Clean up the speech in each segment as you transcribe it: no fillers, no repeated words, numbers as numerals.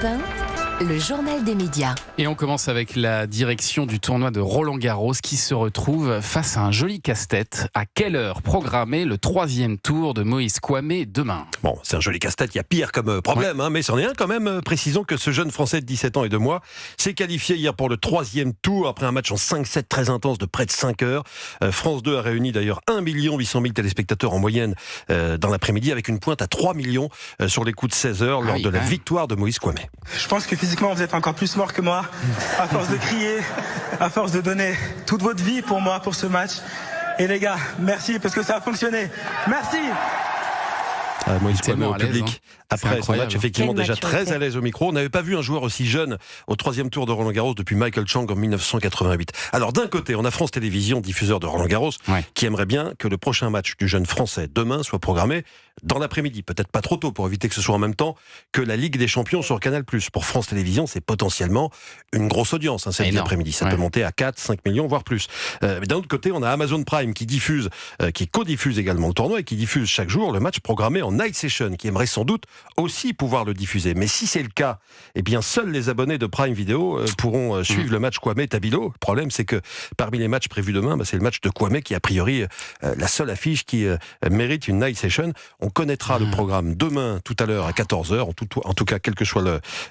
Europe 1, le journal des médias. Et on commence avec la direction du tournoi de Roland-Garros qui se retrouve face à un joli casse-tête. À quelle heure programmer le 3e tour de Moïse Kouamé demain ? Bon, c'est un joli casse-tête, il y a pire comme problème, mais c'en est un quand même. Précisons que ce jeune Français de 17 ans et 2 mois s'est qualifié hier pour le 3e tour après un match en 5-7 très intense de près de 5 heures. France 2 a réuni d'ailleurs 1 800 000 téléspectateurs en moyenne dans l'après-midi avec une pointe à 3 millions sur les coups de 16 heures lors de la victoire de Moïse Kouamé. Je pense que physiquement vous êtes encore plus mort que moi, à force de crier, à force de donner toute votre vie pour moi, pour ce match. Et les gars, merci parce que ça a fonctionné. Merci. Moïse Kouamé au public après son match, effectivement Quel déjà match, très à l'aise au micro. On n'avait pas vu un joueur aussi jeune au 3e tour de Roland-Garros depuis Michael Chang en 1988. Alors d'un côté, on a France Télévisions, diffuseur de Roland-Garros, qui aimerait bien que le prochain match du jeune Français demain soit programmé dans l'après-midi. Peut-être pas trop tôt pour éviter que ce soit en même temps que la Ligue des Champions sur Canal+. Pour France Télévisions, c'est potentiellement une grosse audience, samedi après-midi. Ça peut monter à 4, 5 millions, voire plus. Mais d'un autre côté, on a Amazon Prime qui co-diffuse également le tournoi et qui diffuse chaque jour le match programmé en night session, qui aimerait sans doute aussi pouvoir le diffuser. Mais si c'est le cas, eh bien seuls les abonnés de Prime Video pourront suivre le match Kouamé-Tabilo. Le problème, c'est que parmi les matchs prévus demain, c'est le match de Kouamé qui est a priori la seule affiche qui mérite une night session. On connaîtra le programme demain, tout à l'heure à 14h. En tout cas, quelle que soit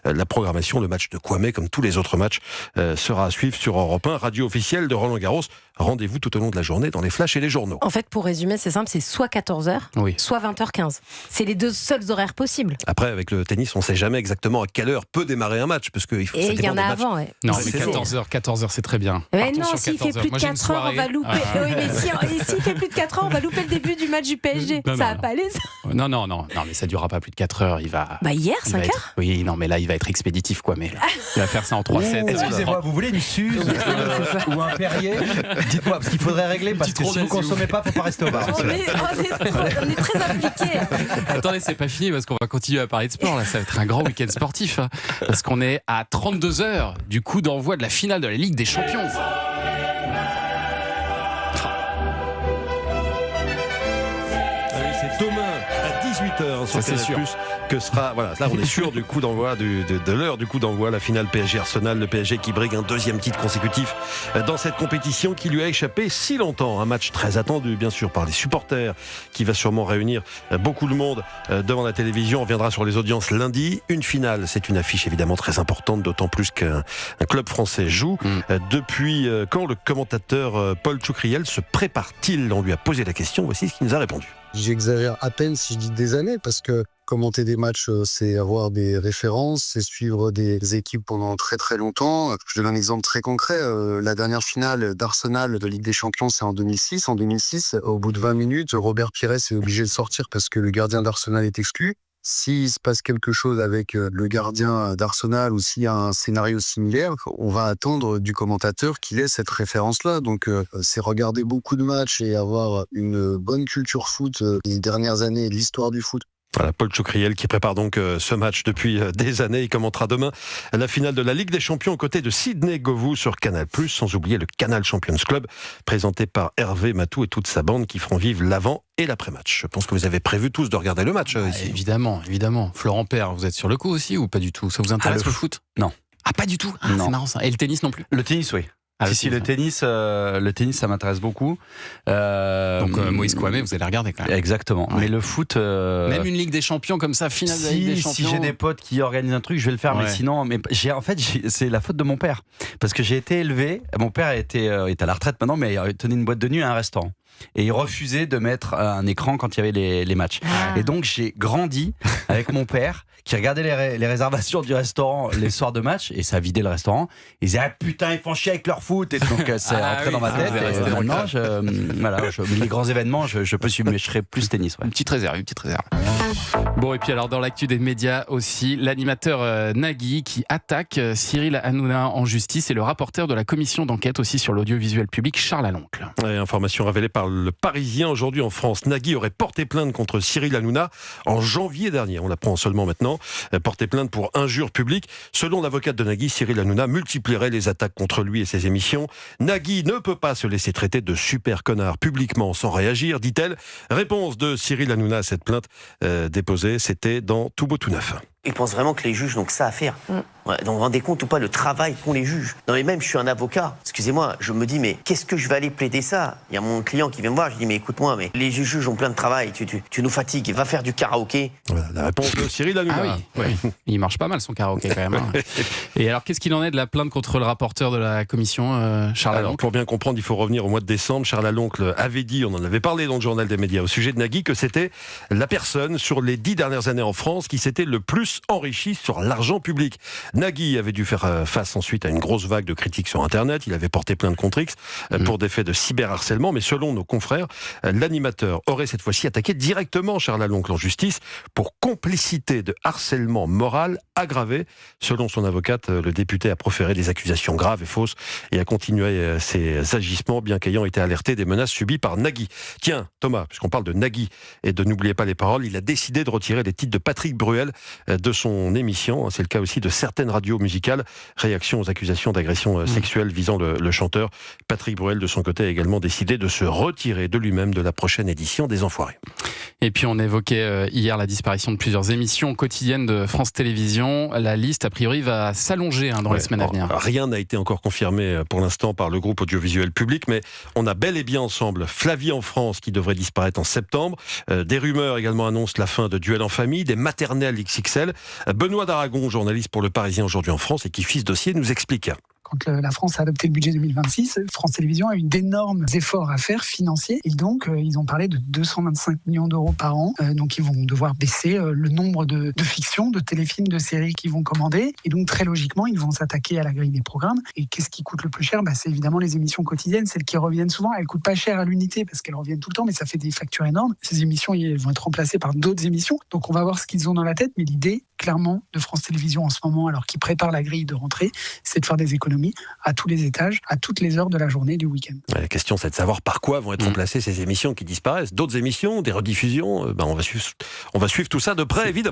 la programmation, le match de Kouamé, comme tous les autres matchs, sera à suivre sur Europe 1, radio officielle de Roland-Garros. Rendez-vous tout au long de la journée dans les flashs et les journaux. En fait, pour résumer, c'est simple, c'est soit 14h, soit 20h15. C'est les deux seuls horaires possibles. Après, avec le tennis, on ne sait jamais exactement à quelle heure peut démarrer un match. Parce que et il y en a avant. Non, mais 14h, c'est très bien. Mais non, s'il fait plus de 4 heures, on va louper. Oui, mais s'il fait plus de 4 heures, on va louper le début du match du PSG. Ça va pas aller, ça. Non, mais ça durera pas plus de 4 heures. Il va. Hier, 5 heures. Oui, non, mais là, il va être expéditif, quoi. Mais il va faire ça en 3-7. Excusez-moi, vous voulez une Suze ou un Perrier ? Dites-moi, parce qu'il faudrait régler, parce que si vous ne consommez pas, il ne faut pas rester au bar. On est très impliqués. Attendez, c'est pas fini, parce qu'on va continuer à parler de sport. Là, ça va être un grand week-end sportif. Parce qu'on est à 32 heures du coup d'envoi de la finale de la Ligue des Champions. C'est demain à 18h sur Canal+, que sera, voilà, là on est sûr du coup d'envoi de l'heure du coup d'envoi, la finale PSG-Arsenal, le PSG qui brigue un 2e titre consécutif dans cette compétition qui lui a échappé si longtemps. Un match très attendu bien sûr par les supporters qui va sûrement réunir beaucoup de monde devant la télévision. On reviendra sur les audiences lundi. Une finale, c'est une affiche évidemment très importante, d'autant plus qu'un club français joue. Depuis quand le commentateur Paul Tchoucriel se prépare-t-il ? On lui a posé la question, voici ce qu'il nous a répondu. J'exagère à peine si je dis des années, parce que commenter des matchs, c'est avoir des références, c'est suivre des équipes pendant très très longtemps. Je donne un exemple très concret. La dernière finale d'Arsenal de Ligue des Champions, c'est en 2006. En 2006, au bout de 20 minutes, Robert Pires est obligé de sortir parce que le gardien d'Arsenal est exclu. S'il se passe quelque chose avec le gardien d'Arsenal ou s'il y a un scénario similaire, on va attendre du commentateur qu'il ait cette référence-là. Donc, c'est regarder beaucoup de matchs et avoir une bonne culture foot des dernières années et de l'histoire du foot. Voilà, Paul Tchoucriel qui prépare donc ce match depuis des années. Il commentera demain la finale de la Ligue des Champions aux côtés de Sidney Govou sur Canal+, sans oublier le Canal Champions Club, présenté par Hervé Matou et toute sa bande qui feront vivre l'avant et l'après-match. Je pense que vous avez prévu tous de regarder le match ici. Évidemment. Florent Père, vous êtes sur le coup aussi ou pas du tout ? Ça vous intéresse le foot ? Non. Ah, pas du tout ? Non. C'est marrant ça. Et le tennis non plus ? Le tennis, oui. Le tennis, ça m'intéresse beaucoup. Donc Moïse Kouamé, vous allez regarder quand même. Exactement. Ouais. Mais le foot, même une Ligue des Champions comme ça, finale de la Ligue des Champions. Si j'ai des potes qui organisent un truc, je vais le faire. Mais sinon, c'est la faute de mon père, parce que j'ai été élevé. Mon père est à la retraite maintenant, mais il tenait une boîte de nuit à un restaurant. Et il refusait de mettre un écran quand il y avait les matchs. Et donc j'ai grandi avec mon père qui regardait les réservations du restaurant les soirs de match, et ça vidait le restaurant. Il disait putain, ils font chier avec leur foot. Et donc c'est rentré dans ma tête. Et maintenant, les grands événements, je peux suivre, mais je serai plus tennis. Une petite réserve. Bon, et puis alors dans l'actu des médias aussi, l'animateur Nagui qui attaque Cyril Hanouna en justice et le rapporteur de la commission d'enquête aussi sur l'audiovisuel public, Charles Aloncle. Information révélée par Le Parisien aujourd'hui en France. Nagui aurait porté plainte contre Cyril Hanouna en janvier dernier. On l'apprend seulement maintenant. Porté plainte pour injure publique. Selon l'avocate de Nagui, Cyril Hanouna multiplierait les attaques contre lui et ses émissions. Nagui ne peut pas se laisser traiter de super connard publiquement sans réagir, dit-elle. Réponse de Cyril Hanouna à cette plainte déposée, c'était dans Tout beau tout neuf. Ils pensent vraiment que les juges n'ont que ça à faire. Ouais, donc vous vous rendez compte ou pas le travail qu'ont les juges? Non mais même je suis un avocat, excusez-moi, je me dis mais qu'est-ce que je vais aller plaider ça? Il y a mon client qui vient me voir, je dis mais écoute-moi, mais les juges ont plein de travail, tu nous fatigues, va faire du karaoké. Voilà, la réponse de Cyril Hanouna. Ah oui. Il marche pas mal son karaoké quand même. Hein. Et alors qu'est-ce qu'il en est de la plainte contre le rapporteur de la commission, Charles Laloncle? Pour bien comprendre, il faut revenir au mois de décembre. Charles Laloncle avait dit, on en avait parlé dans le journal des médias au sujet de Nagui, que c'était la personne sur les 10 dernières années en France qui s'était le plus enrichie sur l'argent public. Nagui avait dû faire face ensuite à une grosse vague de critiques sur Internet. Il avait porté plainte contre X pour des faits de cyberharcèlement. Mais selon nos confrères, l'animateur aurait cette fois-ci attaqué directement Charles Laloncle en justice pour complicité de harcèlement moral aggravé. Selon son avocate, le député a proféré des accusations graves et fausses et a continué ses agissements, bien qu'ayant été alerté des menaces subies par Nagui. Tiens, Thomas, puisqu'on parle de Nagui et de N'oubliez pas les paroles, il a décidé de retirer les titres de Patrick Bruel de son émission. C'est le cas aussi de certaines radios musicales. Réaction aux accusations d'agression sexuelle visant le chanteur. Patrick Bruel, de son côté, a également décidé de se retirer de lui-même de la prochaine édition des Enfoirés. Et puis on évoquait hier la disparition de plusieurs émissions quotidiennes de France Télévisions. La liste, a priori, va s'allonger dans les semaines à venir. Rien n'a été encore confirmé pour l'instant par le groupe audiovisuel public, mais on a bel et bien ensemble Flavie en France qui devrait disparaître en septembre. Des rumeurs également annoncent la fin de Duel en famille, des maternelles XXL. Benoît d'Aragon, journaliste pour Le Parisien aujourd'hui en France et qui fit ce dossier, nous explique. Quand la France a adopté le budget 2026, France Télévisions a eu d'énormes efforts à faire financiers. Et donc, ils ont parlé de 225 millions d'euros par an. Donc, ils vont devoir baisser le nombre de fictions, de téléfilms, de séries qu'ils vont commander. Et donc, très logiquement, ils vont s'attaquer à la grille des programmes. Et qu'est-ce qui coûte le plus cher? C'est évidemment les émissions quotidiennes, celles qui reviennent souvent. Elles ne coûtent pas cher à l'unité parce qu'elles reviennent tout le temps, mais ça fait des factures énormes. Ces émissions, elles vont être remplacées par d'autres émissions. Donc, on va voir ce qu'ils ont dans la tête. Mais l'idée, clairement, de France Télévisions en ce moment, alors qu'ils préparent la grille de rentrée, c'est de faire des économies à tous les étages, à toutes les heures de la journée du week-end. La question, c'est de savoir par quoi vont être remplacées ces émissions qui disparaissent. D'autres émissions, des rediffusions, on va suivre tout ça de près, évidemment.